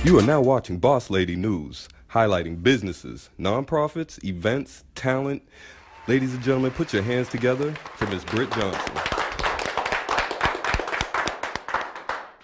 You are now watching Boss Lady News, highlighting businesses, nonprofits, events, talent. Ladies and gentlemen, put your hands together for Ms. Britt Johnson.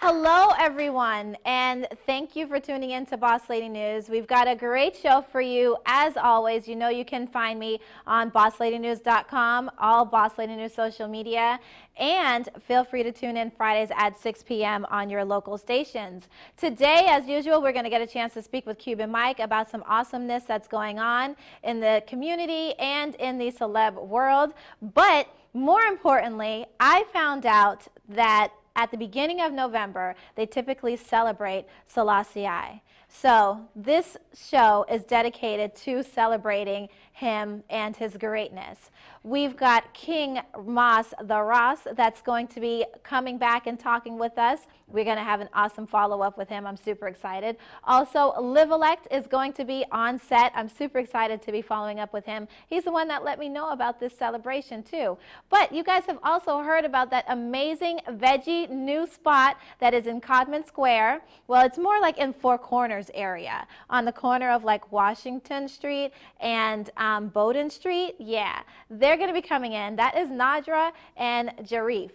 Hello, everyone, and thank you for tuning in to Boss Lady News. We've got a great show for you. As always, you know you can find me on bossladynews.com, all Boss Lady News social media, and feel free to tune in Fridays at 6 p.m. on your local stations. Today, as usual, we're going to get a chance to speak with Cuban Mike about some awesomeness that's going on in the community and in the celeb world. But more importantly, I found out that at the beginning of November, they typically celebrate Salassie. So this show is dedicated to celebrating him and his greatness. We've got King Moss the Ross that's going to be coming back and talking with us. We're going to have an awesome follow-up with him. I'm super excited. Also, Livalect is going to be on set. I'm super excited to be following up with him. He's the one that let me know about this celebration, too. But you guys have also heard about that amazing Veggie new spot that is in Codman Square. Well, it's more like in Four Corners area, on the corner of like Washington Street and Bowdoin Street. Yeah, they're going to be coming in. That is Nadra and Jariff.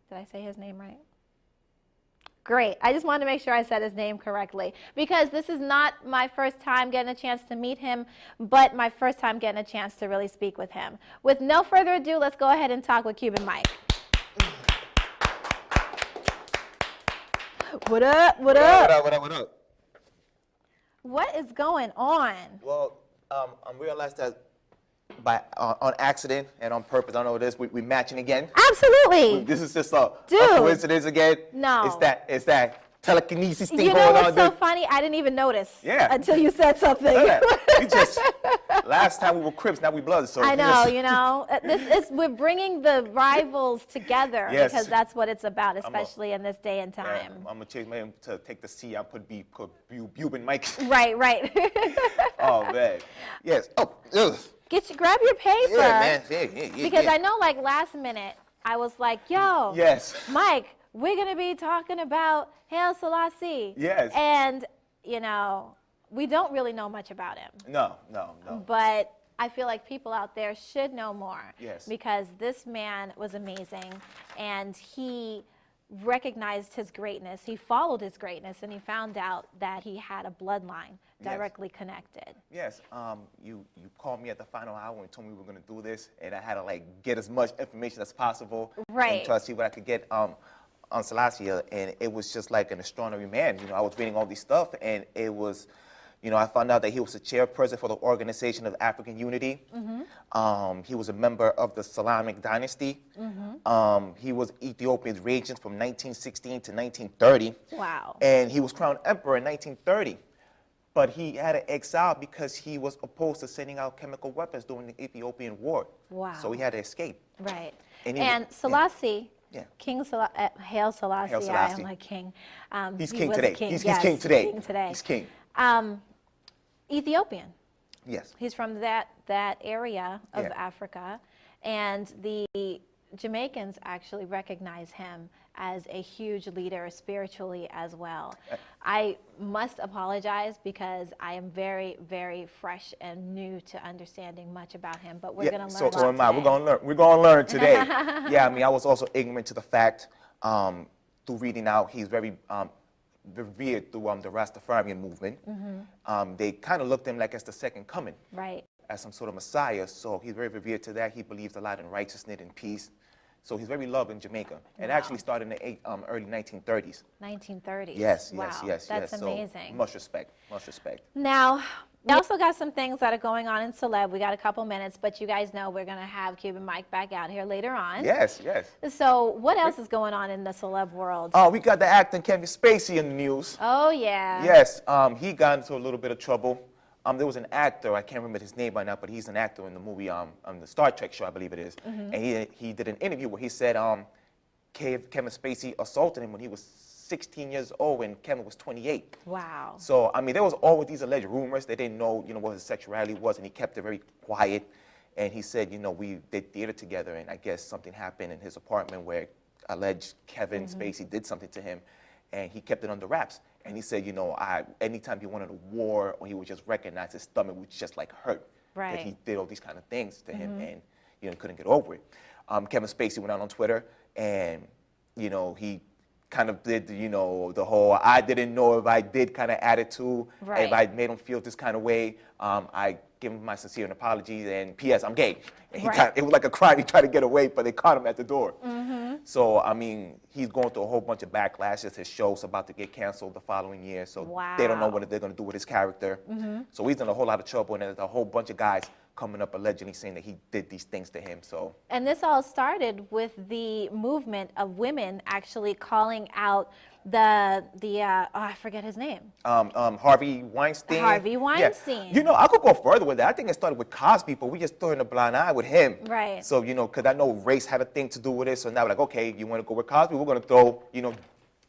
Did I say his name right? Great. I just wanted to make sure I said his name correctly, because this is not my first time getting a chance to meet him, but my first time getting a chance to really speak with him. With no further ado, let's go ahead and talk with Cuban Mike. What up? What up? What up? What up? What up? What is going on? Well, I realized that on accident and on purpose, I don't know what it is, we're matching again. Absolutely. This is just a Dude. coincidence again. No. It's that telekinesis thing You going know on. what's so funny? I didn't even notice. Yeah. Until you said something. We just last time we were Crips, now we Bloods. So I know, you know. We're bringing the rivals together, Yes. because that's what it's about, especially in this day and time. I'm gonna change my name to take the C out, put Cuban Mike. Right, right. Oh man. Yes. Oh. Ugh. Grab your paper. Yeah, man. Yeah, because I know, like, last minute, I was like, yo, Yes. Mike, we're going to be talking about Haile Salassie. Yes. And, you know, we don't really know much about him. No. But I feel like people out there should know more. Yes. Because this man was amazing, and he recognized his greatness. He followed his greatness, and he found out that he had a bloodline directly connected. Yes. You called me at the final hour and told me we were going to do this, and I had to like get as much information as possible. Right. And try to see what I could get on Salassie, and it was just like an extraordinary man. You know, I was reading all these stuff, and it was, you know, I found out that he was the chairperson for the Organization of African Unity. Mm-hmm. He was a member of the Salamic dynasty. Mm-hmm. He was Ethiopia's regent from 1916 to 1930. Wow. And he was crowned emperor in 1930. But he had to exile because he was opposed to sending out chemical weapons during the Ethiopian War. Wow. So he had to escape. Right. And Salassie, Yeah. King Haile Salassie, Haile Salassie. I am like king. He's he king was today. King. He's Yes, king today. King today. He's king. Ethiopian. Yes. He's from that area of Africa, and the Jamaicans actually recognize him as a huge leader spiritually as well. I must apologize because I am very, very fresh and new to understanding much about him, but we're going to learn. So am I. We're going to learn today. Yeah, I mean, I was also ignorant to the fact through reading out. He's very revered through the Rastafarian movement. Mm-hmm. They kind of looked at him like as the second coming, right? As some sort of Messiah. So he's very revered to that. He believes a lot in righteousness and peace. So he's very loved in Jamaica, and actually started in the early 1930s. 1930s. Yes, wow. yes. That's amazing. So much respect, much respect. Now, we also got some things that are going on in celeb. We got a couple minutes, but you guys know we're going to have Cuban Mike back out here later on. Yes. So what else is going on in the celeb world? Oh, we got the actor Kevin Spacey in the news. Oh, yeah. Yes, he got into a little bit of trouble. There was an actor, I can't remember his name right now, but he's an actor in the movie, on the Star Trek show, I believe it is. Mm-hmm. And he did an interview where he said Kevin Spacey assaulted him when he was 16 years old and Kevin was 28. Wow. So, I mean, there was always these alleged rumors. They didn't know, what his sexuality was, and he kept it very quiet. And he said, we did theater together, and I guess something happened in his apartment where alleged Kevin Spacey did something to him, and he kept it under wraps. And he said, anytime he wanted a war or he would just recognize his stomach would just like hurt. Right. That he did all these kind of things to him and, he couldn't get over it. Kevin Spacey went out on Twitter and, he kind of did, the whole I didn't know if I did kind of attitude. Right. If I made him feel this kind of way, I give him my sincere apologies and P.S. I'm gay. And it was like a crime. He tried to get away, but they caught him at the door. So, I mean, he's going through a whole bunch of backlashes. His show's about to get canceled the following year. So they don't know what they're going to do with his character. So he's in a whole lot of trouble. And there's a whole bunch of guys coming up allegedly saying that he did these things to him. So. And this all started with the movement of women actually calling out I forget his name. Harvey Weinstein. Harvey Weinstein. Yeah. I could go further with that. I think it started with Cosby, but we just threw in a blind eye with him. Right. So, because I know race had a thing to do with it. So now we're like, okay, you want to go with Cosby? We're going to throw,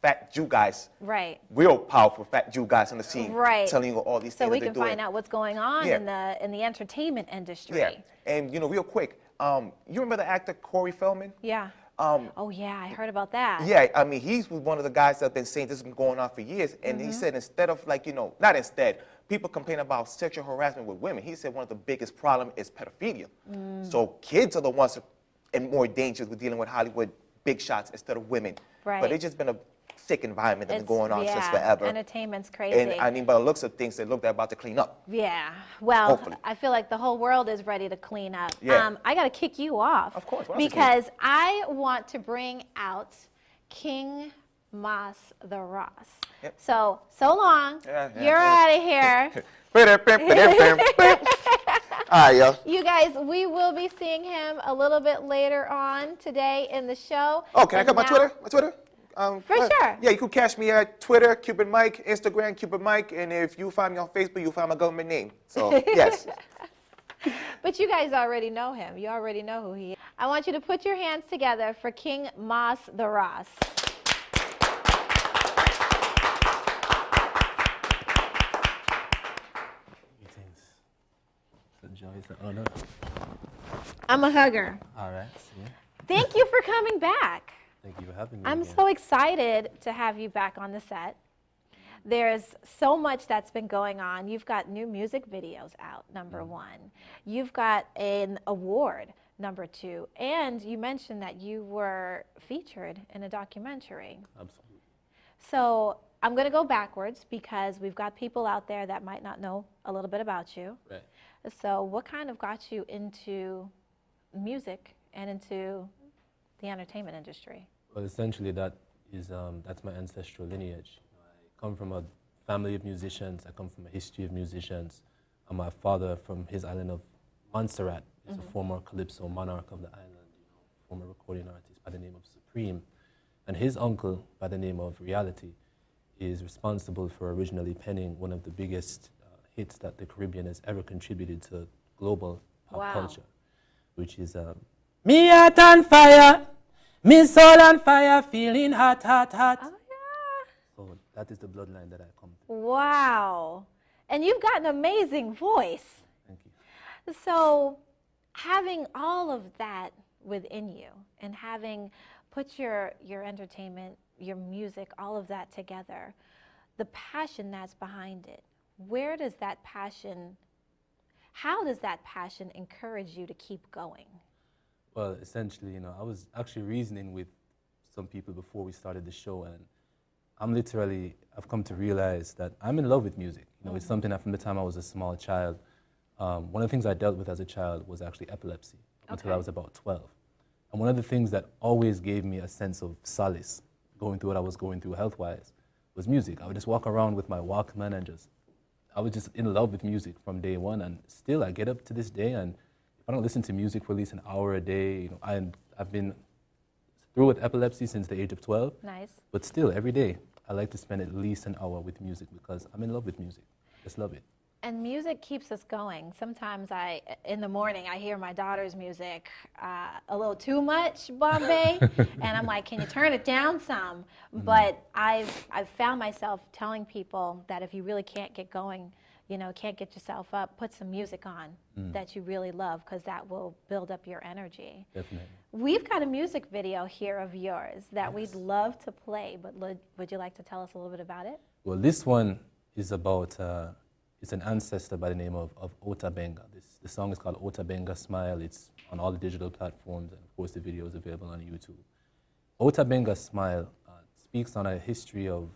fat Jew guys. Right. Real powerful fat Jew guys on the scene. Right. Telling you all these things so we that can find out what's going on in the entertainment industry. Yeah. And, real quick, you remember the actor Corey Feldman? Yeah. Oh, yeah, I heard about that. Yeah, I mean, he's one of the guys that have been saying this has been going on for years. And he said instead of not instead, people complain about sexual harassment with women. He said one of the biggest problems is pedophilia. So kids are the ones in more danger with dealing with Hollywood big shots instead of women. Right. But it's just been a sick environment that's been going on since forever. Entertainment's crazy. And I mean, by the looks of things, they look they're about to clean up. Yeah. Well, hopefully. I feel like the whole world is ready to clean up. Yeah. I got to kick you off. Of course. Because I want to bring out King Moss the Ross. Yep. So long. Yeah, You're out of here. All right, yo. You guys, we will be seeing him a little bit later on today in the show. Oh, can I cut my Twitter? My Twitter? For sure. Yeah, you can catch me at Twitter, Cuban Mike, Instagram, Cuban Mike, and if you find me on Facebook, you'll find my government name. So, yes. But you guys already know him. You already know who he is. I want you to put your hands together for King Moss the Ross. It's a joy, it's an honor. I'm a hugger. All right. Yeah. Thank you for coming back. Thank you for having me. I'm again. so excited to have you back on the set. There's so much that's been going on. You've got new music videos out, number one. You've got an award, number two. And you mentioned that you were featured in a documentary. Absolutely. So I'm going to go backwards because we've got people out there that might not know a little bit about you. Right. So what kind of got you into music and into the entertainment industry? Well, essentially, that's my ancestral lineage. I come from a family of musicians. I come from a history of musicians. And my father, from his island of Montserrat, is a former calypso monarch of the island, former recording artist by the name of Supreme. And his uncle, by the name of Reality, is responsible for originally penning one of the biggest hits that the Caribbean has ever contributed to global pop culture, which is Me heart on fire, me soul on fire, feeling hot, hot, hot. Oh, yeah. So that is the bloodline that I come to. Wow. And you've got an amazing voice. Thank you. So having all of that within you and having put your entertainment, your music, all of that together, the passion that's behind it, how does that passion encourage you to keep going? Well, essentially, I was actually reasoning with some people before we started the show, and I've come to realize that I'm in love with music. It's something that from the time I was a small child, one of the things I dealt with as a child was actually epilepsy until I was about 12. And one of the things that always gave me a sense of solace going through what I was going through health-wise was music. I would just walk around with my Walkman and I was just in love with music from day one, and still I get up to this day, and if I don't listen to music for at least an hour a day, I've been through with epilepsy since the age of 12. Nice. But still, every day, I like to spend at least an hour with music because I'm in love with music. Just love it. And music keeps us going. Sometimes in the morning, I hear my daughter's music a little too much, Bombay, and I'm like, can you turn it down some? But I've found myself telling people that if you really can't get going, can't get yourself up, put some music on that you really love, because that will build up your energy. Definitely. We've got a music video here of yours that we'd love to play, but would you like to tell us a little bit about it? Well, this one is about, it's an ancestor by the name of Ota Benga. The song is called Ota Benga Smile. It's on all the digital platforms, and of course the video is available on YouTube. Ota Benga Smile speaks on a history of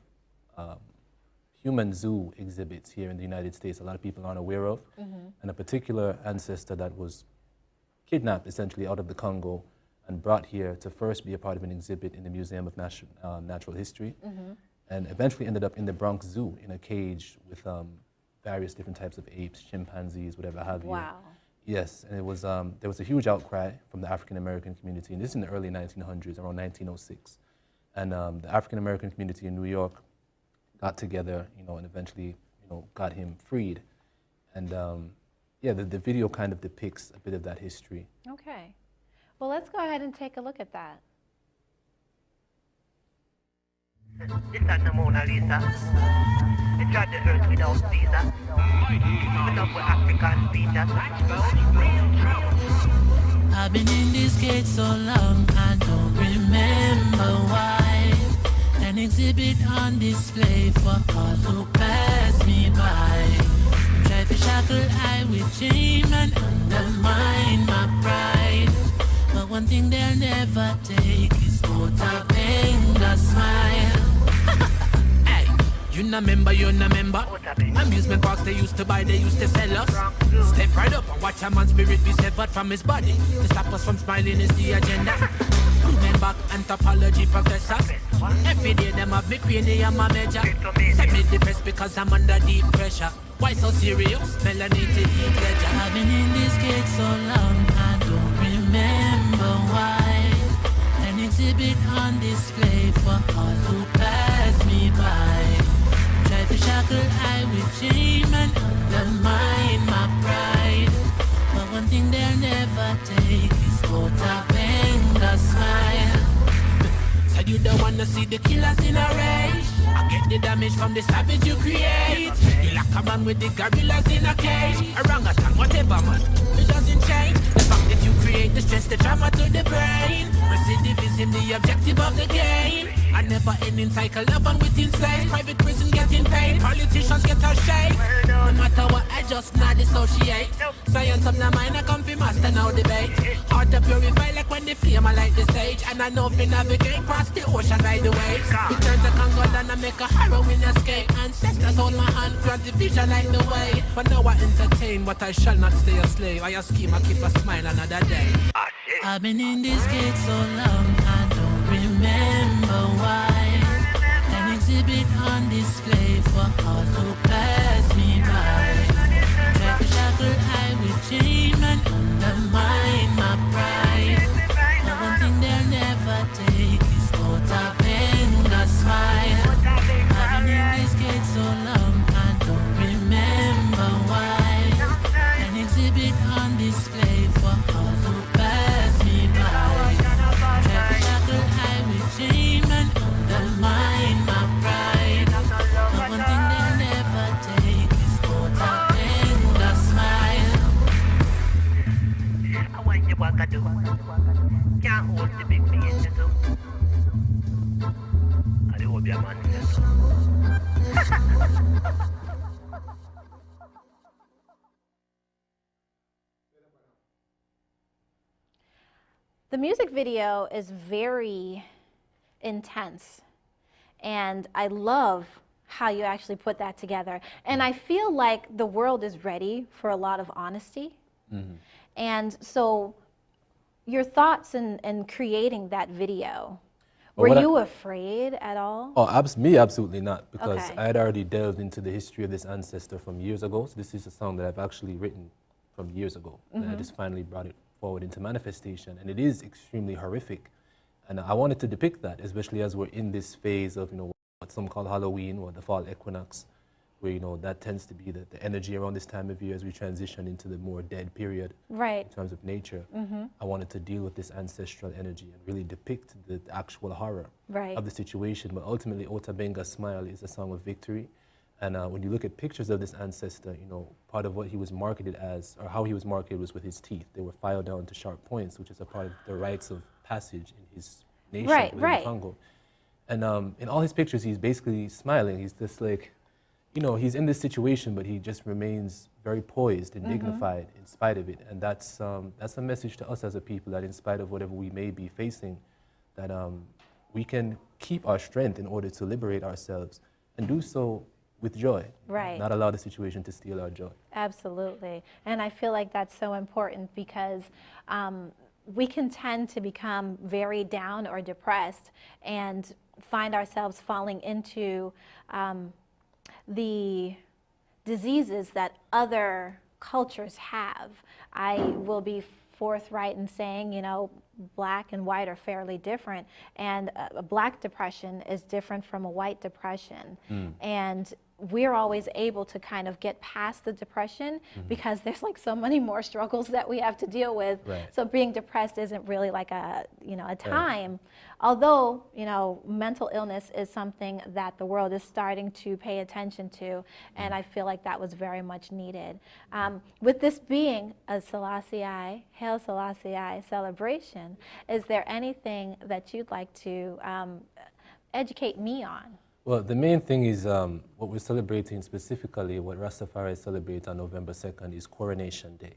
human zoo exhibits here in the United States a lot of people aren't aware of, and a particular ancestor that was kidnapped essentially out of the Congo and brought here to first be a part of an exhibit in the Museum of Natural History, and eventually ended up in the Bronx Zoo in a cage with various different types of apes, chimpanzees, whatever have you. Wow. Yes, and it was, there was a huge outcry from the African American community, and this is in the early 1900s, around 1906. And the African American community in New York got together, and eventually, got him freed. And yeah, the video kind of depicts a bit of that history. Okay. Well, let's go ahead and take a look at that. This is the Mona Lisa. It tried the earth without visa. Put up with African features. I've been in this gate so long, I don't remember why. An exhibit on display for all who pass me by. Try to shackle I with shame and undermine my pride. But one thing they'll never take is Ota Benga smile. You na member, you na member. Amusement parks they used to buy, they used to sell us. Step right up and watch a man's spirit be severed from his body. To stop us from smiling is the agenda. Women back anthropology professors. Every day them have me cranium my major. Send me depressed because I'm under deep pressure. Why so serious? Melanated eat ledger. I've been in this gate so long, I don't remember why. An exhibit on display for all who pass me by. Try to shackle I with shame and undermine my pride. But one thing they'll never take is Ota Benga smile. So you don't wanna see the killers in a rage. I get the damage from the savage you create. You like a man with the gorillas in a cage. Orangutan, whatever man, it doesn't change. The fact that you create the stress, the trauma to the brain. Recidivism, the objective of the game. A never-ending cycle of unwitting slaves. Private prison getting paid, politicians get a shade. No matter what, I just not dissociate. Science of the mind, I come fi master now debate. Heart to purify like when the flame I light the sage. And I know fi navigate cross the ocean by the waves. Return to Congo and I make a harrowing escape. Ancestors hold my hand, grant the vision like the way. But now I entertain, but I shall not stay a slave. I a scheme, I keep a smile another day. I've been in this gate so long, I don't remember why. An exhibit on display for all who pass me by. Try to shackle I with shame and undermine my pride. But one thing they'll never take is Ota Benga smile. I've been in this gate so long, I don't remember why. An exhibit on display for all who pass me by. Try to shackle I with shame and undermine my pride. But one thing they'll never take is Ota Benga smile. I want you what I do. Can't hold the big me in the zoo. I do hope your man says so. The music video is very intense, and I love how you actually put that together. And I feel like the world is ready for a lot of honesty. And so your thoughts in creating that video, were you afraid at all? Oh, me, absolutely not, because Okay. I had already delved into the history of this ancestor from years ago. So this is a song that I've actually written from years ago, and I just finally brought it forward into manifestation, and it is extremely horrific. And I wanted to depict that, especially as we're in this phase of, what some call Halloween or the fall equinox, where, that tends to be the energy around this time of year as we transition into the more dead period Right. in terms of nature. I wanted to deal with this ancestral energy and really depict the actual horror Right. of the situation. But ultimately, Ota Benga Smile is a song of victory. And when you look at pictures of this ancestor, part of what he was marketed as, or how he was marketed, was with his teeth. They were filed down to sharp points, which is a part of the rites of passage in his nation Right, within right. the Congo. And in all his pictures, he's basically smiling. He's just like, you know, he's in this situation, but he just remains very poised and dignified in spite of it. And that's a message to us as a people, that in spite of whatever we may be facing, that we can keep our strength in order to liberate ourselves and do so with joy. Right. Not allow the situation to steal our joy. Absolutely. And I feel like that's so important because we can tend to become very down or depressed and find ourselves falling into the diseases that other cultures have. I will be forthright in saying, you know, black and white are fairly different, and a black depression is different from a white depression. And we're always able to kind of get past the depression because there's like so many more struggles that we have to deal with. Right. So being depressed isn't really like a, you know, a time. Although, you know, mental illness is something that the world is starting to pay attention to, and I feel like that was very much needed. With this being a Haile Salassie celebration, is there anything that you'd like to educate me on? Well, the main thing is what we're celebrating specifically, what Rastafari celebrates on November 2nd is Coronation Day,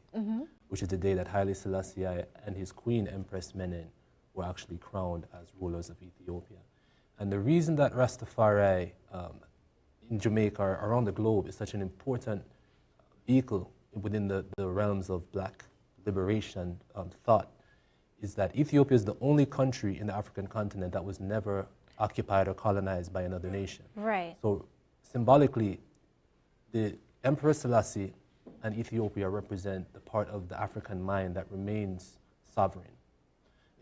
which is the day that Haile Salassie and his queen, Empress Menen, were actually crowned as rulers of Ethiopia. And the reason that Rastafari in Jamaica or around the globe is such an important vehicle within the realms of black liberation thought is that Ethiopia is the only country in the African continent that was never occupied or colonized by another nation. Right. So symbolically, the Emperor Selassie and Ethiopia represent the part of the African mind that remains sovereign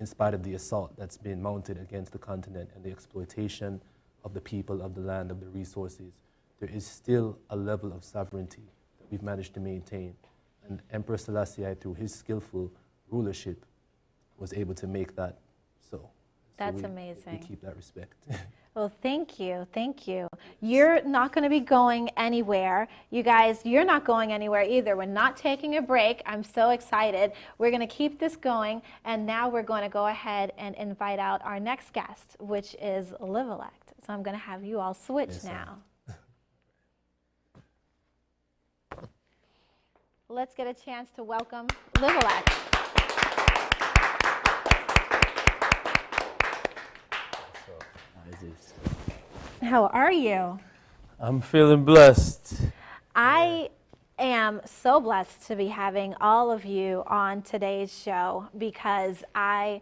in spite of the assault that's been mounted against the continent and the exploitation of the people, of the land, of the resources. There is still a level of sovereignty that we've managed to maintain. And Emperor Selassie, through his skillful rulership, was able to make that so. That's amazing. We keep that respect. Well, thank you. Thank you. You're not going to be going anywhere. You guys, you're not going anywhere either. We're not taking a break. I'm so excited. We're going to keep this going, and now we're going to go ahead and invite out our next guest, which is Livalect. So I'm going to have you all switch now. Let's get a chance to welcome Livalect. How are you? I'm feeling blessed. I am so blessed to be having all of you on today's show because I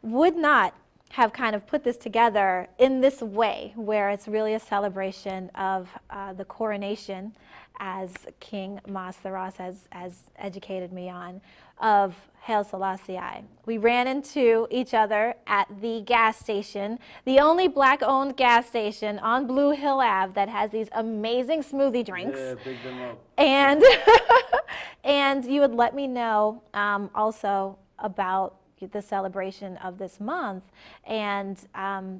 would not have kind of put this together in this way where it's really a celebration of the coronation, as King Mas the Ross has educated me on, of Haile Salassie. We ran into each other at the gas station, the only black-owned gas station on Blue Hill Ave that has these amazing smoothie drinks. Yeah, pick them up. And, and you would let me know also about the celebration of this month. And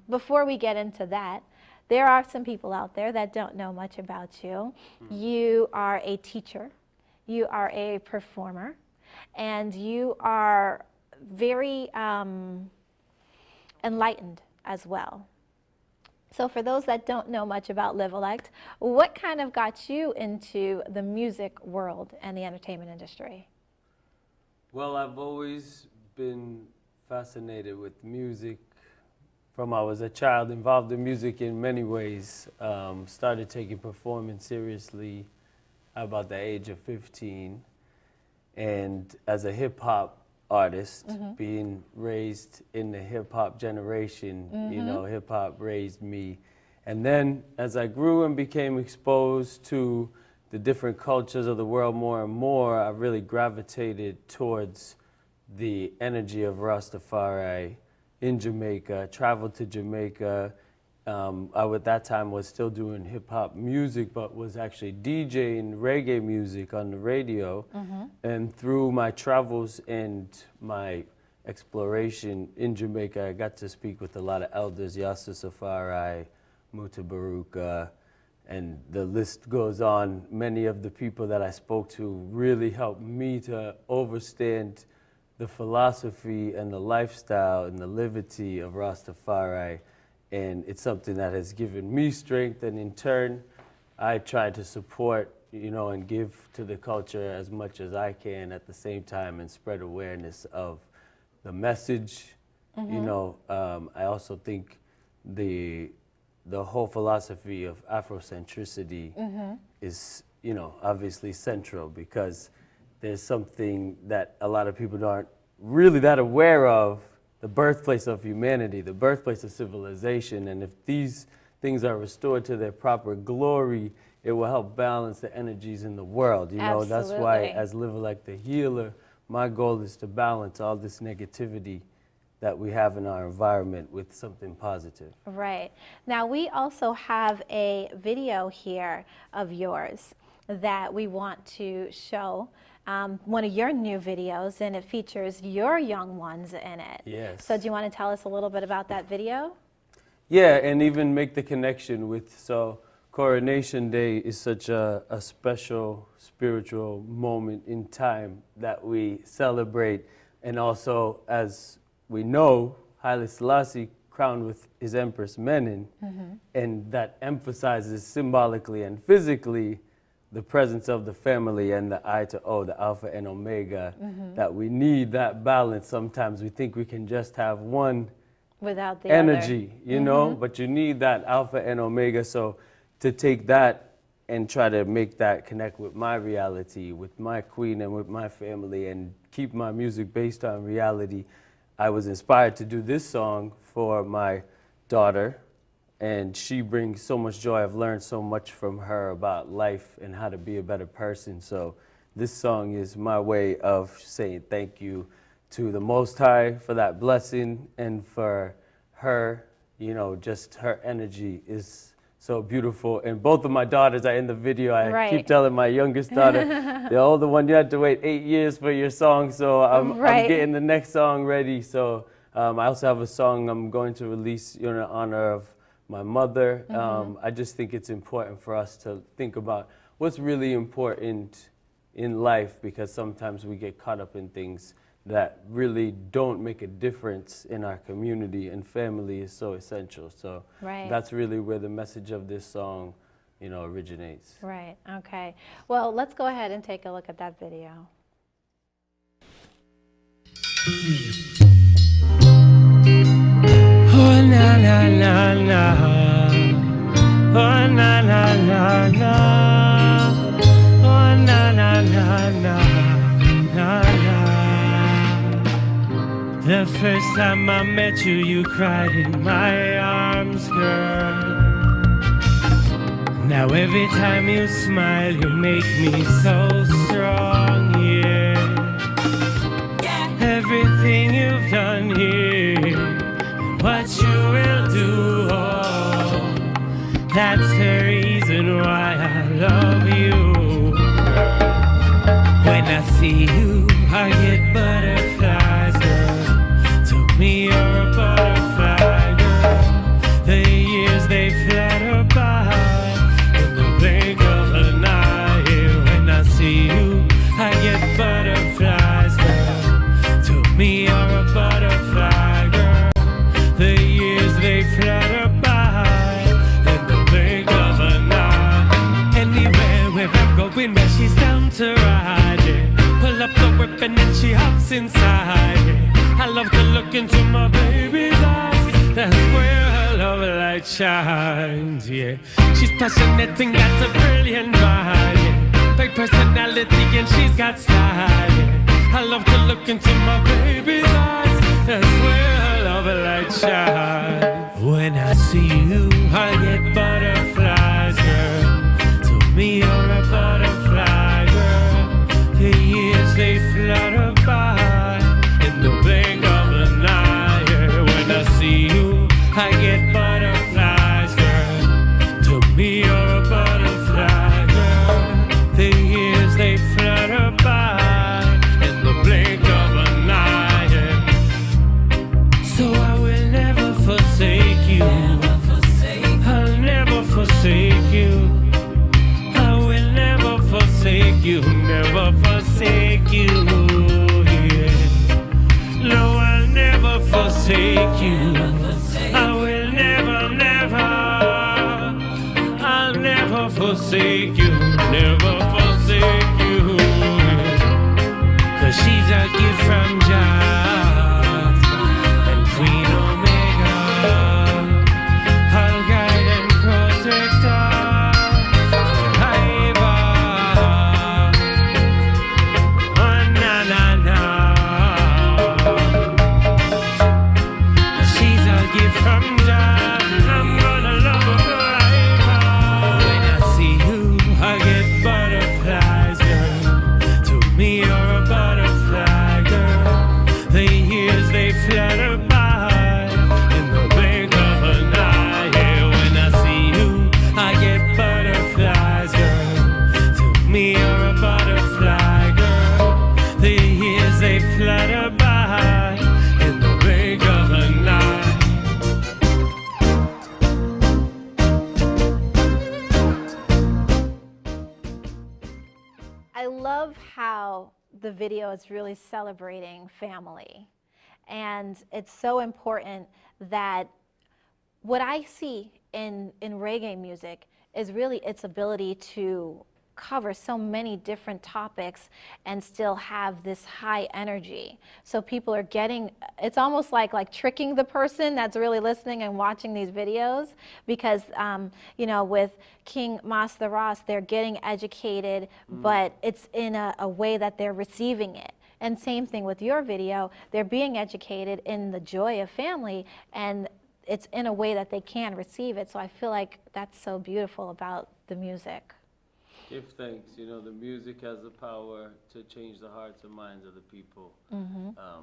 before we get into that, there are some people out there that don't know much about you. You are a teacher, you are a performer, and you are very enlightened as well. So for those that don't know much about Livalect, what kind of got you into the music world and the entertainment industry? Well, I've always been fascinated with music from I was a child, involved in music in many ways. Started taking performing seriously about the age of 15. And as a hip-hop artist, being raised in the hip-hop generation, you know, hip-hop raised me. And then as I grew and became exposed to the different cultures of the world more and more, I really gravitated towards the energy of Rastafari in Jamaica, traveled to Jamaica. I at that time was still doing hip-hop music, but was actually DJing reggae music on the radio. And through my travels and my exploration in Jamaica, I got to speak with a lot of elders, Yasser Safari, Muta Baruka, and the list goes on. Many of the people that I spoke to really helped me to understand the philosophy and the lifestyle and the liberty of Rastafari. And it's something that has given me strength, and in turn, I try to support, you know, and give to the culture as much as I can at the same time and spread awareness of the message. You know, I also think the whole philosophy of Afrocentricity is, you know, obviously central, because there's something that a lot of people aren't really that aware of, the birthplace of humanity, the birthplace of civilization. And if these things are restored to their proper glory, it will help balance the energies in the world. You know, that's why as Livalect the healer, my goal is to balance all this negativity that we have in our environment with something positive. Right. Now, we also have a video here of yours that we want to show. One of your new videos, and it features your young ones in it. Yes. So do you want to tell us a little bit about that video? Yeah, and even make the connection with, so Coronation Day is such a special spiritual moment in time that we celebrate. And also, as we know, Haile Salassie crowned with his Empress Menen, and that emphasizes symbolically and physically the presence of the family and the I to O, the Alpha and Omega, that we need that balance. Sometimes we think we can just have one without the energy, you know, but you need that Alpha and Omega. So to take that and try to make that connect with my reality, with my queen and with my family, and keep my music based on reality, I was inspired to do this song for my daughter. And she brings so much joy. I've learned so much from her about life and how to be a better person. So this song is my way of saying thank you to the Most High for that blessing, and for her, you know, just her energy is so beautiful. And both of my daughters are in the video. I keep telling my youngest daughter, the older one, you had to wait 8 years for your song. So I'm getting the next song ready. So I also have a song I'm going to release in honor of my mother. I just think it's important for us to think about what's really important in life, because sometimes we get caught up in things that really don't make a difference in our community, and family is so essential. So that's really where the message of this song, you know, originates. Right, okay. Well, let's go ahead and take a look at that video. Oh na na na na, oh na na na na, oh na na na na na na. The first time I met you, you cried in my arms, girl. Now every time you smile, you make me so strong, yeah. Everything you've done here, what you will do, oh, that's the reason why I love you. When I see you, I get butterflies, girl. To me, you're a butterfly, girl. The years, they flutter by in the blink of an eye. When I see you, I get butterflies, girl. To me, you're a butterfly, girl. The years, they flutter by in the blink of an eye. Anywhere where I'm going, where she's down to ride, yeah. Pull up the whip and then she hops inside, yeah. I love to look into my baby's eyes. That's where her love light shines, yeah. She's passionate and got a brilliant mind, yeah. Big personality and she's got style, yeah. I love to look into my baby's eyes. That's where her love light shines. When I see you, I get butterflies, girl. To me, you're a butterfly, girl. The years, they flutter by in the blink of an eye, yeah. When I see you, I get butterflies, girl. To me, you're a butterfly, girl. The years, they flutter by in the blink of an eye, yeah. So I will never forsake you. I'll never forsake you. I will never forsake you, never forsake you, yeah. No, I'll never forsake you. I will never forsake you, never forsake you. 'Cause she's a gift from Jah and Queen Omega, her guide and protector forever. Oh, na na na. She's a gift from Jah. I'm gonna love her forever. When I see you, I get butterflies, girl. To me, you're a butterfly, girl. The years they flutter by in the blink of an eye. Yeah, when I see you, I get butterflies, girl. To me, you're a butterfly, girl. The years they flutter by in the blink of an eye. I love how the video is really celebrating family. And it's so important that what I see in reggae music is really its ability to cover so many different topics and still have this high energy. So people are getting, it's almost like tricking the person that's really listening and watching these videos, because you know, with King Master Ross, they're getting educated, but it's in a way that they're receiving it. And same thing with your video, they're being educated in the joy of family, and it's in a way that they can receive it. So I feel like that's so beautiful about the music. Give thanks. You know, the music has the power to change the hearts and minds of the people.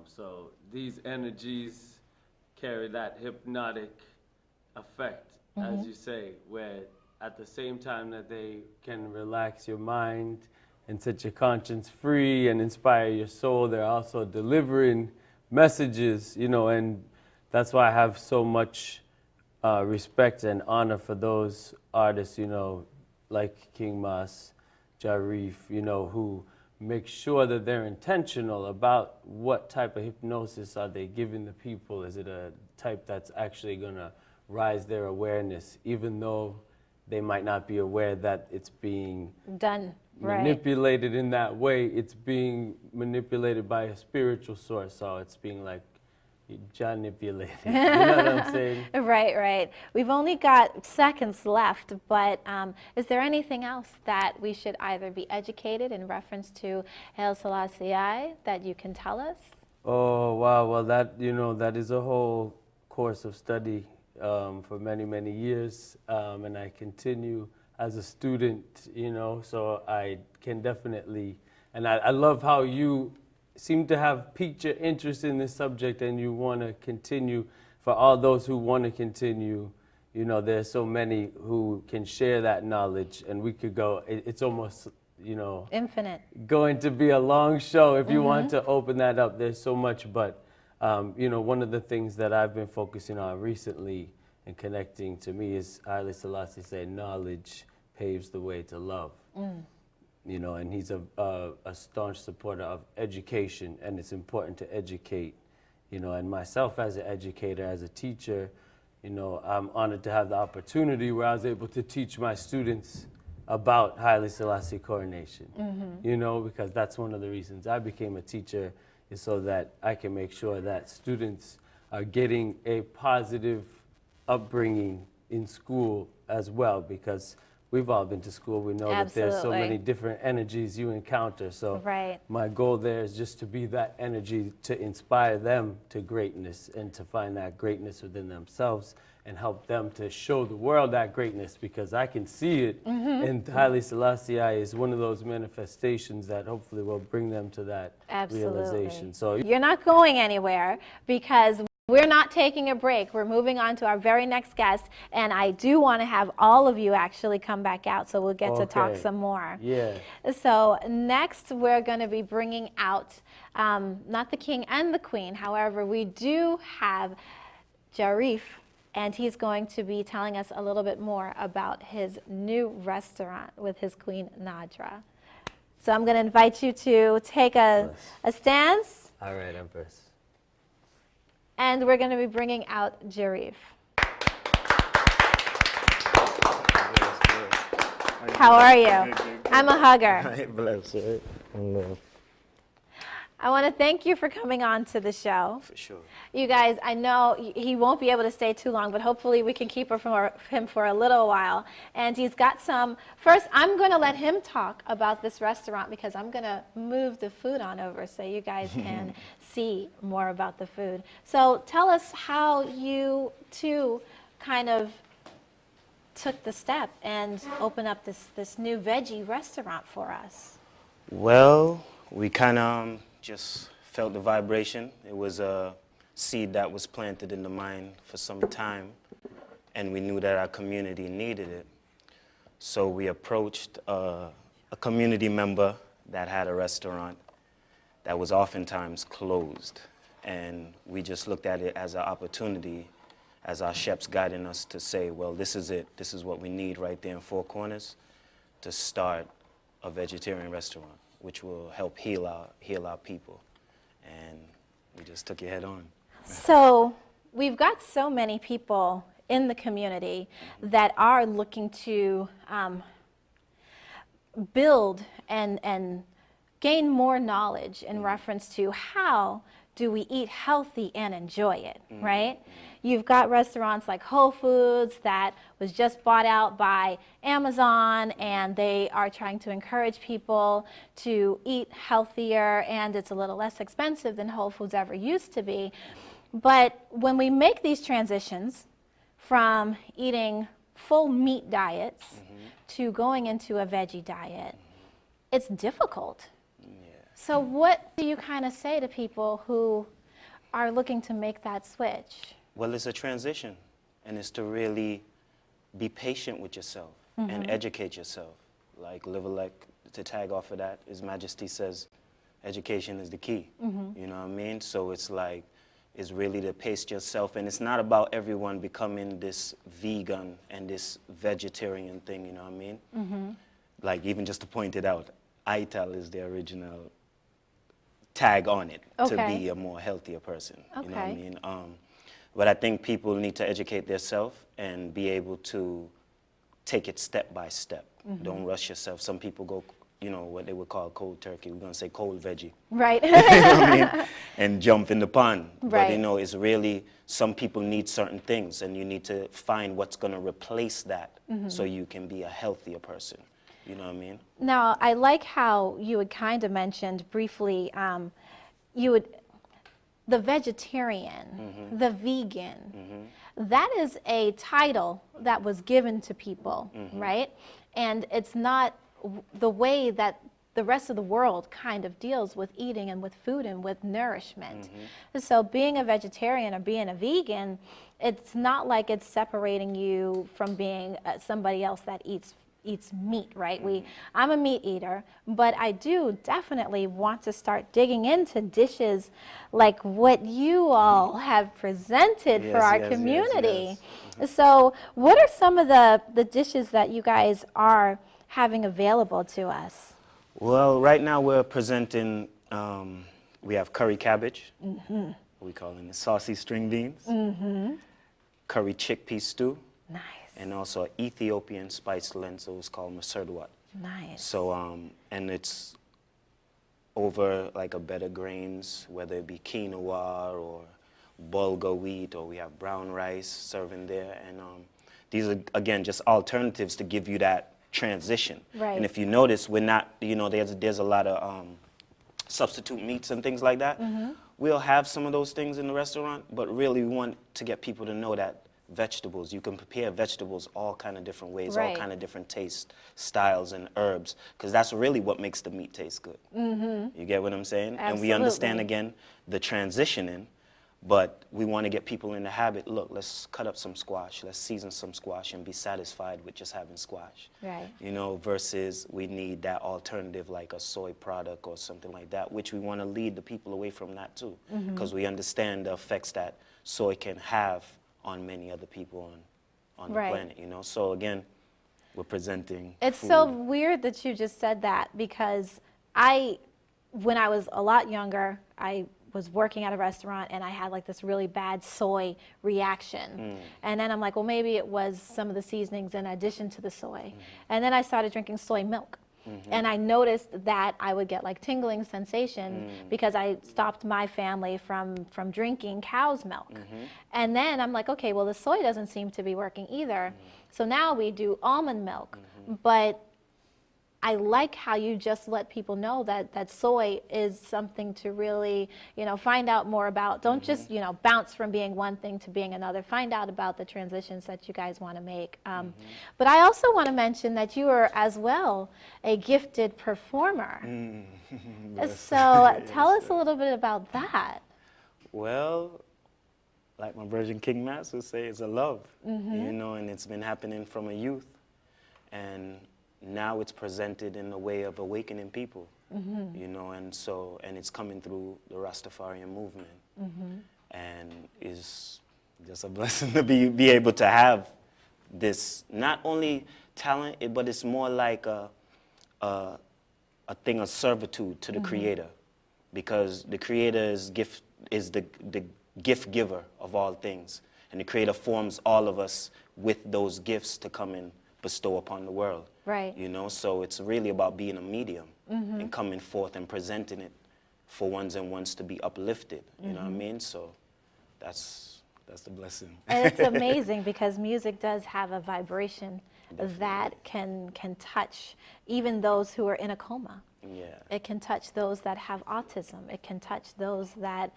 So these energies carry that hypnotic effect, as you say, where at the same time that they can relax your mind and set your conscience free and inspire your soul, they're also delivering messages, you know, and that's why I have so much respect and honor for those artists, you know, like King Mas, Jariff, you know, who make sure that they're intentional about what type of hypnosis are they giving the people. Is it a type that's actually going to rise their awareness, even though they might not be aware that it's being Done, right. manipulated in that way. It's being manipulated by a spiritual source, so it's being like manipulated. You know what I'm saying? Right, right. We've only got seconds left, but is there anything else that we should either be educated in reference to Haile Salassie that you can tell us? Oh, wow. Well, that, you know, that is a whole course of study for many, many years, and I continue as a student, you know, so I can definitely, and I love how you seem to have piqued your interest in this subject and you want to continue. For all those who want to continue, you know, there's so many who can share that knowledge, and we could go, it's almost, you know, infinite. Going to be a long show if you want to open that up. There's so much, but you know, one of the things that I've been focusing on recently and connecting to me is Haile Salassie said, knowledge paves the way to love. You know, and he's a staunch supporter of education, and it's important to educate, you know, and myself as an educator, as a teacher, you know, I'm honored to have the opportunity where I was able to teach my students about Haile Salassie Coronation, you know, because that's one of the reasons I became a teacher, is so that I can make sure that students are getting a positive upbringing in school as well, because we've all been to school. We know that there's so many different energies you encounter. So my goal there is just to be that energy to inspire them to greatness and to find that greatness within themselves and help them to show the world that greatness, because I can see it. And Haile Salassie is one of those manifestations that hopefully will bring them to that realization. So you're not going anywhere, because we're not taking a break. We're moving on to our very next guest, and I do want to have all of you actually come back out so we'll get to talk some more. Yeah. So next we're going to be bringing out not the king and the queen, however, we do have Jariff, and he's going to be telling us a little bit more about his new restaurant with his queen Nadra. So I'm going to invite you to take a stance. All right, Empress. And we're going to be bringing out Jariff. How are you? I'm a hugger. Bless you. I want to thank you for coming on to the show. For sure. You guys, I know he won't be able to stay too long, but hopefully we can keep him for a little while. And he's got some, first I'm going to let him talk about this restaurant because I'm going to move the food on over so you guys can see more about the food. So tell us how you two kind of took the step and opened up this new veggie restaurant for us. Well, we kind of just felt the vibration. It was a seed that was planted in the mind for some time, and we knew that our community needed it. So we approached a community member that had a restaurant that was oftentimes closed, and we just looked at it as an opportunity, as our chefs guiding us to say, well, this is it. This is what we need right there in Four Corners to start a vegetarian restaurant, which will help heal our people. And we just took it head on. So we've got so many people in the community that are looking to build and gain more knowledge in reference to how do we eat healthy and enjoy it, right? You've got restaurants like Whole Foods that was just bought out by Amazon, and they are trying to encourage people to eat healthier, and it's a little less expensive than Whole Foods ever used to be. But when we make these transitions from eating full meat diets to going into a veggie diet, it's difficult. So what do you kind of say to people who are looking to make that switch? Well, it's a transition, and it's to really be patient with yourself and educate yourself. Like Livalect, to tag off of that, His Majesty says education is the key. You know what I mean? So it's like, it's really to pace yourself, and it's not about everyone becoming this vegan and this vegetarian thing, you know what I mean? Like, even just to point it out, ITAL is the original tag on it to be a more healthier person, you know what I mean? But I think people need to educate themselves and be able to take it step by step. Don't rush yourself. Some people go, you know, what they would call cold turkey. We're going to say cold veggie. Right. You know what I mean? And jump in the pond. Right. But, you know, it's really, some people need certain things, and you need to find what's going to replace that so you can be a healthier person. You know what I mean? Now, I like how you had kind of mentioned briefly, the vegetarian, the vegan, that is a title that was given to people, right? And it's not the way that the rest of the world kind of deals with eating and with food and with nourishment. So being a vegetarian or being a vegan, it's not like it's separating you from being somebody else that eats meat, right? I'm a meat eater, but I do definitely want to start digging into dishes like what you all have presented for our community. So what are some of the dishes that you guys are having available to us? Well, right now we're presenting, we have curry cabbage, we call them the saucy string beans, curry chickpea stew, Nice. and also Ethiopian spiced lentils called maserdwat. Nice. So, and it's over like a bed of grains, whether it be quinoa or bulgur wheat, or we have brown rice serving there. And these are, again, just alternatives to give you that transition. Right. And if you notice, we're not, you know, there's a lot of substitute meats and things like that. We'll have some of those things in the restaurant, but really we want to get people to know that vegetables, you can prepare vegetables all kind of different ways, all kind of different taste styles and herbs, because that's really what makes the meat taste good. You get what I'm saying? Absolutely. And we understand, again, the transitioning, but we want to get people in the habit, look, let's cut up some squash, let's season some squash and be satisfied with just having squash. Right. You know, versus we need that alternative like a soy product or something like that, which we want to lead the people away from that too, because we understand the effects that soy can have on many other people on the planet, you know? So again, we're presenting It's food. so weird that you just said that, because when I was a lot younger, I was working at a restaurant and I had like this really bad soy reaction. And then I'm like, well, maybe it was some of the seasonings in addition to the soy. And then I started drinking soy milk. And I noticed that I would get like tingling sensation because I stopped my family from drinking cow's milk. And then I'm like, okay, well, the soy doesn't seem to be working either. So now we do almond milk. But I like how you just let people know that soy is something to really, find out more about. Don't just, bounce from being one thing to being another. Find out about the transitions that you guys want to make. But I also want to mention that you are as well a gifted performer. So tell us a little bit about that. Well, like my Virgin King Mass would say, it's a love, and it's been happening from a youth. And now it's presented in a way of awakening people, and it's coming through the Rastafarian movement. And it's just a blessing to be able to have this, not only talent, but it's more like a thing of servitude to the Creator, because the Creator is the gift giver of all things, and the Creator forms all of us with those gifts to come and bestow upon the world. Right. So it's really about being a medium and coming forth and presenting it for ones and ones to be uplifted. You know what I mean? So that's the blessing. And it's amazing because music does have a vibration that can touch even those who are in a coma. Yeah. It can touch those that have autism. It can touch those that,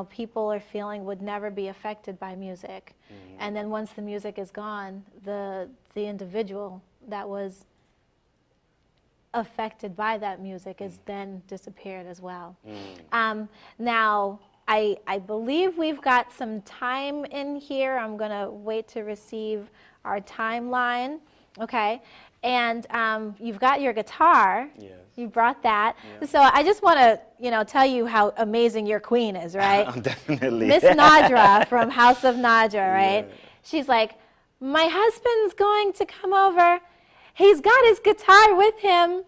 people are feeling would never be affected by music. And then once the music is gone, the individual that was affected by that music is then disappeared as well. Now, I believe we've got some time in here. I'm going to wait to receive our timeline. Okay. And you've got your guitar. Yes. You brought that. Yeah. So I just want to, tell you how amazing your queen is, right? Definitely. Miss Nadra from House of Nadra, right? Yeah. She's like, my husband's going to come over. He's got his guitar with him.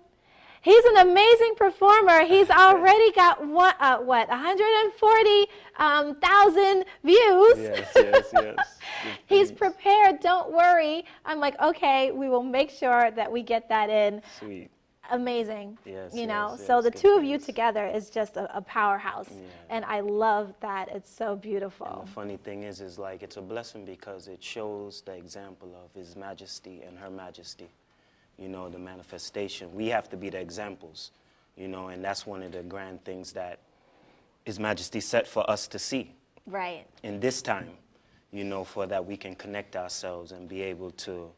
He's an amazing performer. He's already got 140,000 views. Yes. He's prepared. Don't worry. I'm like, okay, we will make sure that we get that in. Sweet. Amazing. Yes. So the two of you together is just a powerhouse. Yeah. And I love that. It's so beautiful. And the funny thing is like it's a blessing because it shows the example of His Majesty and Her Majesty. The manifestation. We have to be the examples, and that's one of the grand things that His Majesty set for us to see. Right. In this time, for that we can connect ourselves and be able to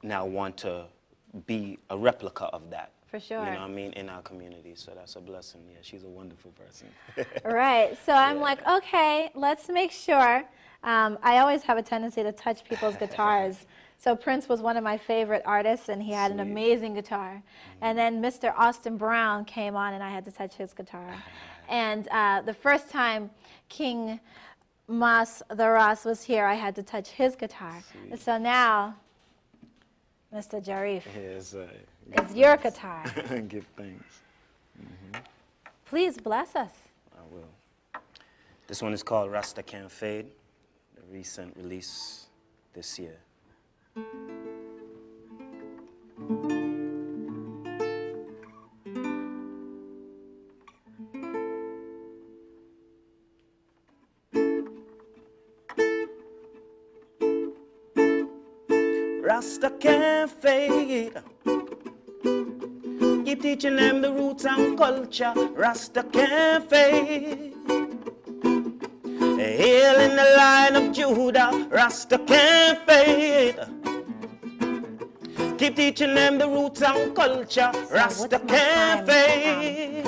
now want to be a replica of that. For sure. You know what I mean? In our community. So that's a blessing. Yeah, she's a wonderful person. Right. So I'm like, okay, let's make sure. I always have a tendency to touch people's guitars. So Prince was one of my favorite artists, and he had an amazing guitar. And then Mr. Austin Brown came on, and I had to touch his guitar. And the first time King Mas the Ras was here, I had to touch his guitar. Sweet. So now, Mr. Jariff, it's your guitar. Give thanks. Please bless us. I will. This one is called Rasta Can't Fade, the recent release this year. Rasta can't fade. Keep teaching them the roots and culture. Rasta can't fade. Hail in the line of Judah. Rasta can't fade. Keep teaching them the roots and culture. Rasta can't fade.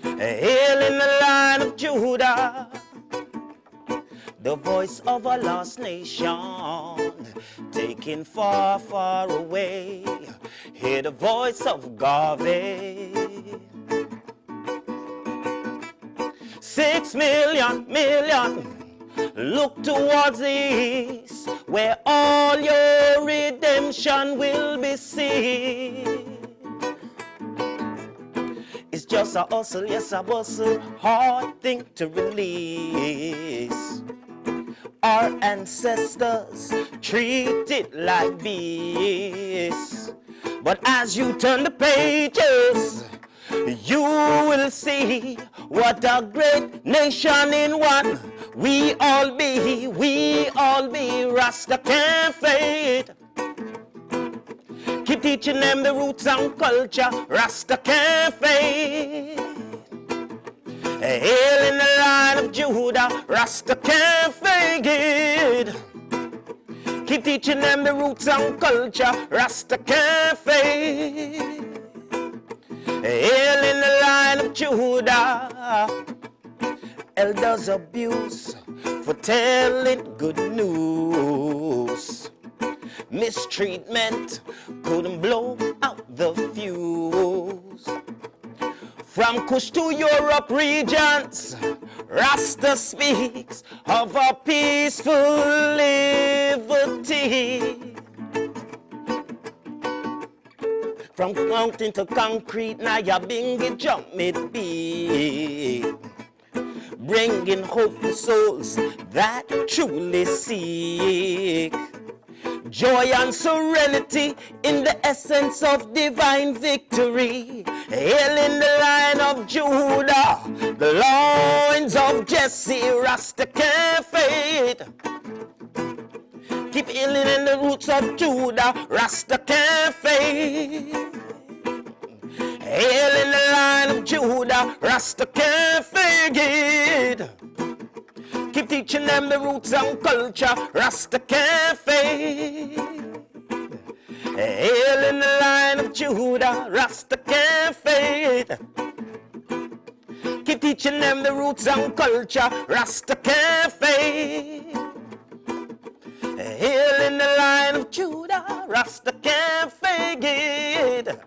Hail in the line of Judah. The voice of a lost nation, taken far, far away. Hear the voice of Garvey. 6 million, look towards the east, where all your redemption will be seen. It's just a hustle, yes, a bustle. Hard thing to release. Our ancestors treat it like this. But as you turn the pages, you will see what a great nation in one we all be, Rasta can't fade. Keep teaching them the roots and culture, Rasta can't fade. Hail in the line of Judah, Rasta can't fade. Keep teaching them the roots and culture, Rasta can't fade. Hail in the line of Judah. Elders abuse for telling good news. Mistreatment couldn't blow out the fuse. From Kush to Europe regions, Rasta speaks of a peaceful liberty. From mountain to concrete, now ya bingy jump me be. Bringing hope to souls that truly seek. Joy and serenity in the essence of divine victory. Hail in the line of Judah, the loins of Jesse, Rasta can't fade. Keep healing in the roots of Judah, Rasta can't fade. Hail in the line of Judah, Rasta can't fade. Keep teaching them the roots and culture, Rasta can't fade. Hail in the line of Judah, Rasta can't fade. Keep teaching them the roots and culture, Rasta can't fade. Hail in the line of Judah, Rasta can't fade.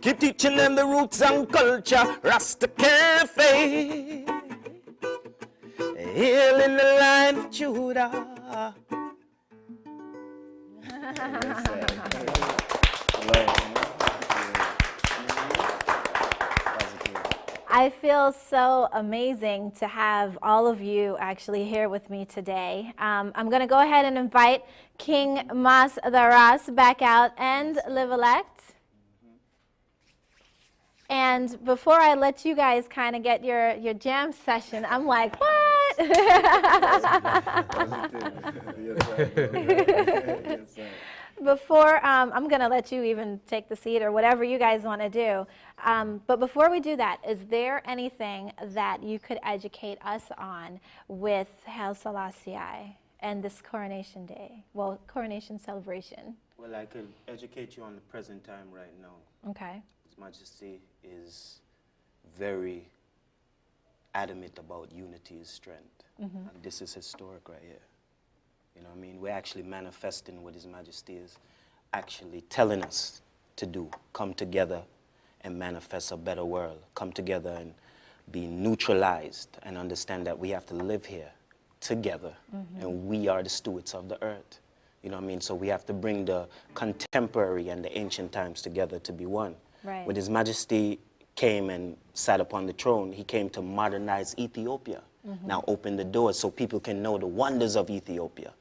Keep teaching them the roots and culture, Rasta can't fade. Hail in the line of Judah. I feel so amazing to have all of you actually here with me today. I'm going to go ahead and invite King Mas the Ras back out and Livalect. And before I let you guys kind of get your jam session, I'm like, what? Before, I'm going to let you even take the seat or whatever you guys want to do. But before we do that, is there anything that you could educate us on with Haile Salassie and this Coronation Day? Well, Coronation celebration. Well, I could educate you on the present time right now. Okay. His Majesty is very adamant about unity is strength. And this is historic right here. You know what I mean? We're actually manifesting what His Majesty is actually telling us to do. Come together and manifest a better world. Come together and be neutralized and understand that we have to live here together. And we are the stewards of the earth. You know what I mean? So we have to bring the contemporary and the ancient times together to be one. Right. When His Majesty came and sat upon the throne, he came to modernize Ethiopia. Now open the doors so people can know the wonders of Ethiopia,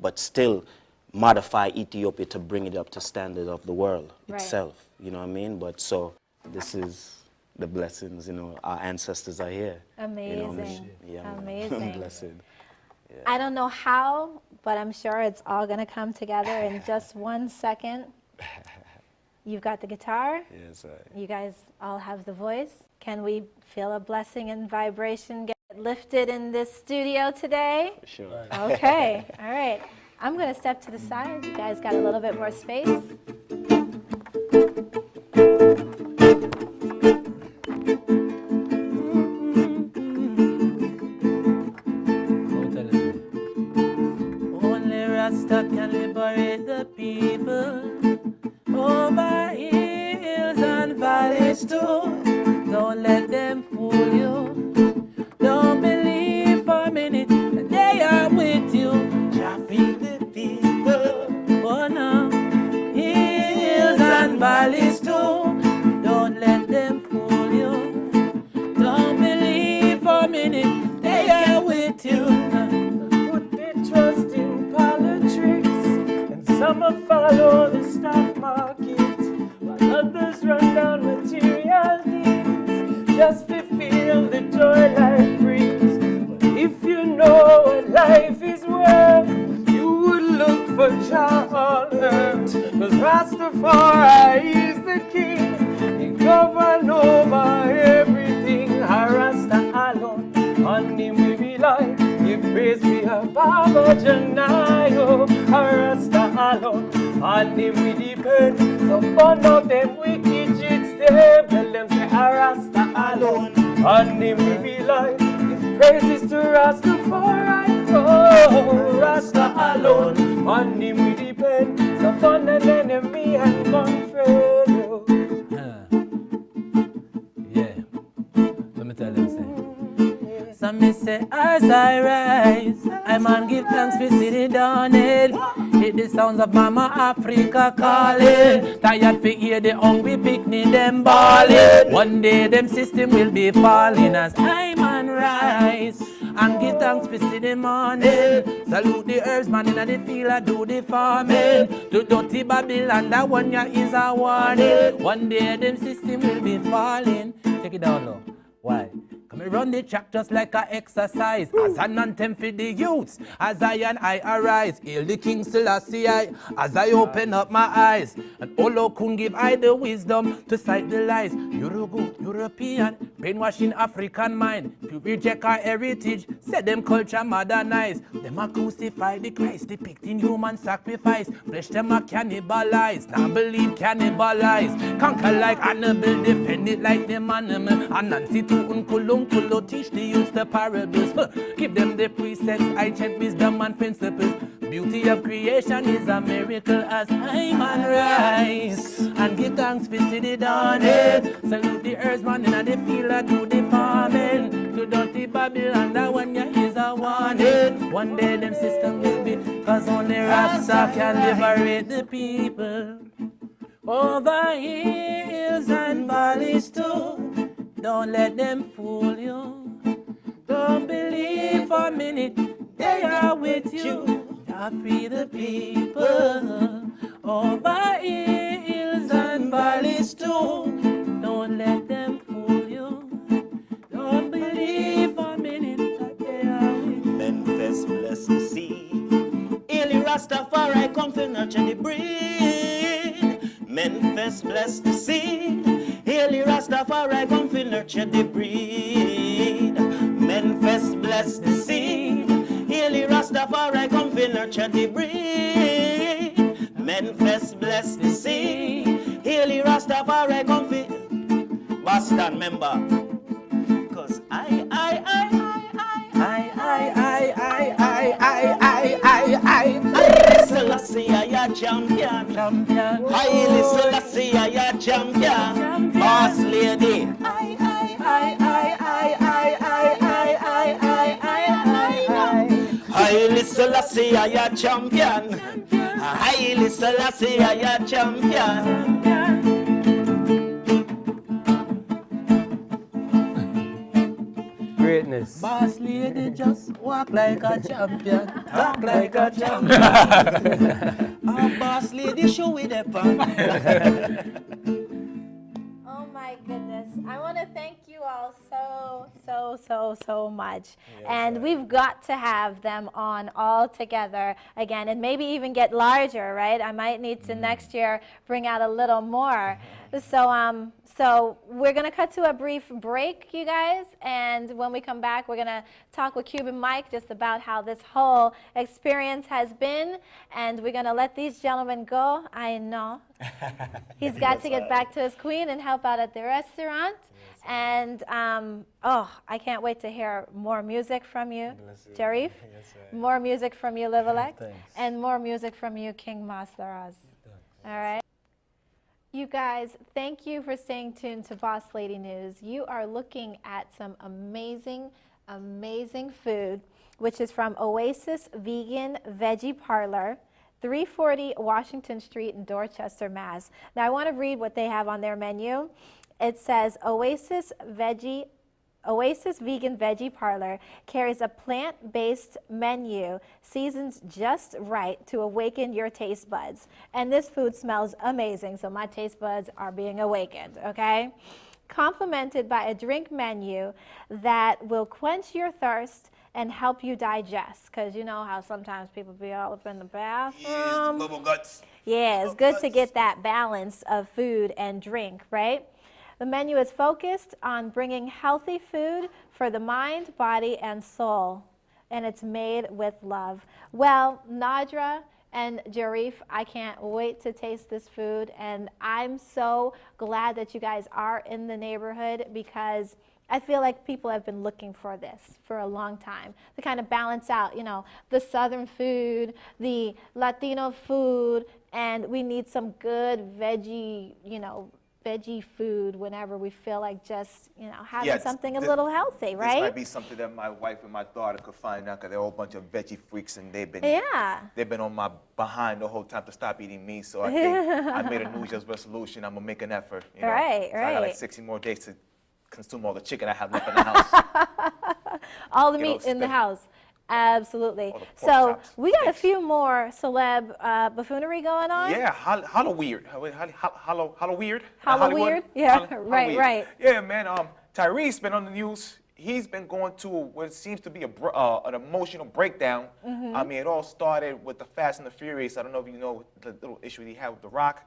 but still modify Ethiopia to bring it up to standard of the world itself. You know what I mean? But so this is the blessings, you know, our ancestors are here. Amazing. You know what I mean? Yeah, Amazing. Blessed. Yeah. I don't know how, but I'm sure it's all going to come together in just 1 second. You've got the guitar. Yes, You guys all have the voice. Can we feel a blessing and vibration get lifted in this studio today? Sure. Okay. All right. I'm going to step to the side. You guys got a little bit more space. Only Rasta can liberate the people over hills and valleys too. Don't let them fool you. Don't believe for a minute that they are with you. Traffic the people. Oh no. Hills and valleys too. Don't let them fool just to feel the joy life brings. But if you know what life is worth, you would look for Jah on earth. 'Cause Rastafari is the king, he govern over everything. Rasta alone, on him we rely. Give praise we have Baba Janayo. Rasta alone, on him we depend. So burn out them wicked chicks them. Tell them say Rasta alone, on him we rely. Give praises to Rastafari. Oh, Rasta alone, on him we depend. So burn an enemy and confess. Yeah. Let me tell them, say. So me say, as I rise, I man give thanks for sitting down it. Hear the sounds of Mama Africa calling. Tired to hear the hungry picnic them bawling. One day them system will be falling as I man rise. And give thanks for sitting morning. Salute the herbs man in the field I do the farming. To dirty Babylon that one ya is a warning. One day them system will be falling. Take it down low. Why? Come and run the track just like a exercise. As an anthem for the youths, as I and I arise. Hail the King Selassie, as I open up my eyes. And Olo Kun give I the wisdom to sight the lies. You're a good European, brainwashing African mind. To reject our heritage, set them culture modernized. Them a crucify the Christ, depicting human sacrifice. Flesh them a cannibalize, now believe cannibalize. Conquer like Annabelle, defend it like them animal. And Nancy to Unkulum. Kulo teach the youth the parables. Give them the precepts, I check wisdom and principles. Beauty of creation is a miracle as I man rise. And give thanks for city done it. Salute the earthman in the field I do the farming. To dirty Babylon that one ya is a warning. One day them system will be, cause only Rasta can liberate the people. Over hills and valleys too. Don't let them fool you. Don't believe for a minute they are with you. Just free the people. Over hills and valleys too. Don't let them fool you. Don't believe for a minute that they are with you. Memphis bless the sea. Haile Rastafari come to nurture the breed. Memphis bless the sea. Haile Rastafari come to nurture the breed. Memphis bless the seed. Haile Rastafari come to nurture the breed. Memphis bless the seed. Haile Rastafari come to Boston member. Cause I Haile Salassie I champion. Haile Salassie I champion. Boss lady. Haile Salassie I champion. Haile Salassie I champion. Greatness. Boss lady just walk like a champion. Talk like a champion. Our boss lady show with a pan. Oh my goodness. I want to thank you all so much. And we've got to have them on all together again and maybe even get larger, right? I might need to next year bring out a little more. So we're going to cut to a brief break, you guys, and when we come back, we're going to talk with Cuban Mike just about how this whole experience has been, and we're going to let these gentlemen go. I know. He's got to get back to his queen and help out at the restaurant. And, I can't wait to hear more music from you, Jariff, more music from you, Livalect, and more music from you, King Masteraz. All right? You guys, thank you for staying tuned to Boss Lady News. You are looking at some amazing, amazing food, which is from Oasis Vegan Veggie Parlor, 340 Washington Street in Dorchester, Mass. Now, I want to read what they have on their menu. It says, Oasis Vegan Veggie Parlor carries a plant-based menu seasoned just right to awaken your taste buds. And this food smells amazing, so my taste buds are being awakened, okay? complemented by a drink menu that will quench your thirst and help you digest. Because you know how sometimes people be all up in the bathroom. Bubble guts. Yeah, it's good to get that balance of food and drink, right? The menu is focused on bringing healthy food for the mind, body, and soul, and it's made with love. Well, Nadra and Jariff, I can't wait to taste this food, and I'm so glad that you guys are in the neighborhood because I feel like people have been looking for this for a long time to kind of balance out, you know, the Southern food, the Latino food, and we need some good veggie, you know, veggie food whenever we feel like just, you know, having something a little healthy, right? This might be something that my wife and my daughter could find out because they're a whole bunch of veggie freaks and they've been on my behind the whole time to stop eating meat. So I think I made a New Year's resolution. I'm gonna make an effort. You know? Right. So I got like 60 more days to consume all the chicken I have left in the house. All the meat in the house. Absolutely. So chops. we got a few more celeb buffoonery going on. Yeah, Hollow weird. Hollow weird. Hollow weird? Yeah, right. Yeah, man. Tyrese been on the news. He's been going through what seems to be an emotional breakdown. I mean, it all started with the Fast and the Furious. I don't know if you know the little issue he had with The Rock.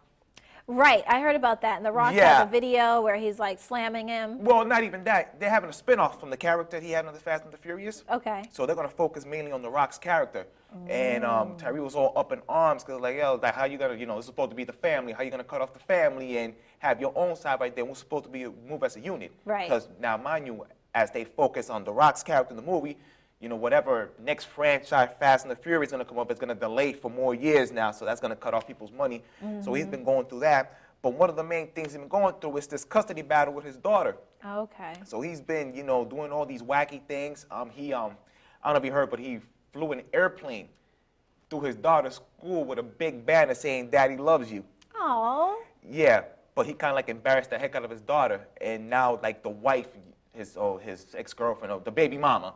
Right, I heard about that. And The Rock has a video where he's like slamming him. Well, not even that. They're having a spin-off from the character he had on The Fast and the Furious. Okay. So they're going to focus mainly on The Rock's character. And Tyree was all up in arms because like, yo, like, how you going to, you know, it's supposed to be the family. How you going to cut off the family and have your own side right there? We're supposed to be move as a unit. Right. Because now, mind you, as they focus on The Rock's character in the movie, you know, whatever next franchise Fast and the Furious is going to come up, it's going to delay for more years now. So that's going to cut off people's money. So he's been going through that. But one of the main things he's been going through is this custody battle with his daughter. Okay. So he's been, you know, doing all these wacky things. I don't know if you heard, but he flew an airplane through his daughter's school with a big banner saying, "Daddy loves you." Oh. Yeah, but he kind of like embarrassed the heck out of his daughter, and now like the wife, his ex-girlfriend, or the baby mama,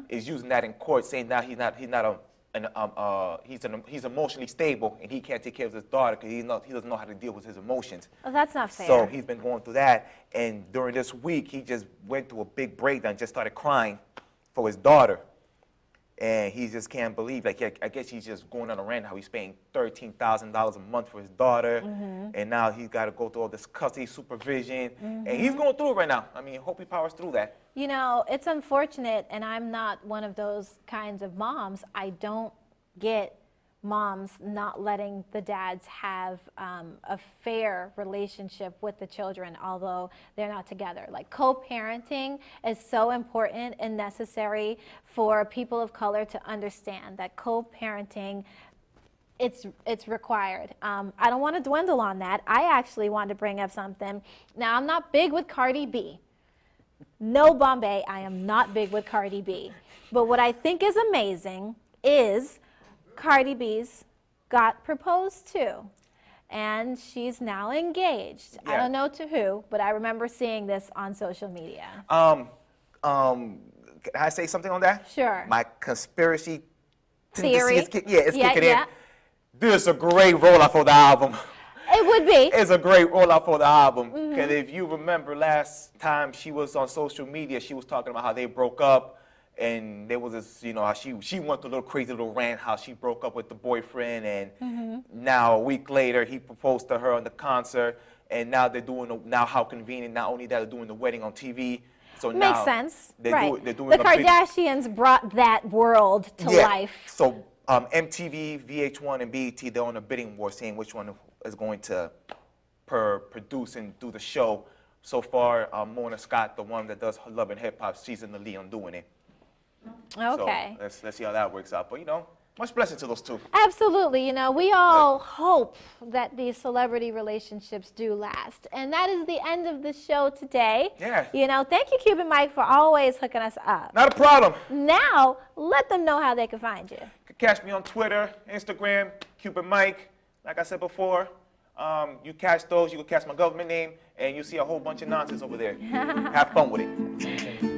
is using that in court, saying now he's emotionally stable and he can't take care of his daughter because he doesn't know how to deal with his emotions. Oh, that's not fair. So he's been going through that, and during this week he just went through a big breakdown, just started crying for his daughter, and he just can't believe, like, I guess he's just going on a rant how he's paying $13,000 a month for his daughter, and now he's got to go through all this custody supervision, and he's going through it right now. I mean, hope he powers through that. You know, it's unfortunate, and I'm not one of those kinds of moms. I don't get moms not letting the dads have a fair relationship with the children, although they're not together. Like, co-parenting is so important and necessary for people of color to understand that co-parenting, it's required. I don't want to dwindle on that. I actually want to bring up something. Now, I'm not big with Cardi B. No, Bombay, I am not big with Cardi B. But what I think is amazing is Cardi B's got proposed to, and she's now engaged. Yeah. I don't know to who, but I remember seeing this on social media. Can I say something on that? Sure. My conspiracy Theory. is kicking in. This is a great rollout for the album. It would be. It's a great rollout for the album. Because if you remember last time she was on social media, she was talking about how they broke up. And there was this, you know, how she went through a little crazy little rant, how she broke up with the boyfriend. And now a week later, he proposed to her on the concert. And now they're doing, now how convenient, not only that, they're doing the wedding on TV. So Makes now sense. They're The doing Kardashians brought that world to life. So MTV, VH1, and BET, they're on a bidding war, saying which one is going to produce and do the show. So far, Mona Scott, the one that does Love and Hip Hop, she's in the lead on doing it. Okay. So let's see how that works out. But, you know, much blessing to those two. Absolutely. You know, we all hope that these celebrity relationships do last. And that is the end of the show today. Yeah. You know, thank you, Cuban Mike, for always hooking us up. Not a problem. Now, let them know how they can find you. You can catch me on Twitter, Instagram, Cuban Mike. Like I said before, you catch those, you can catch my government name, and you see a whole bunch of nonsense over there. Have fun with it.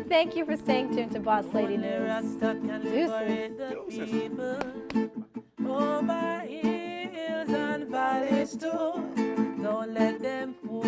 Thank you for staying tuned to Boss Lady News. Deuces. Over hills and valleys too. Don't let them fool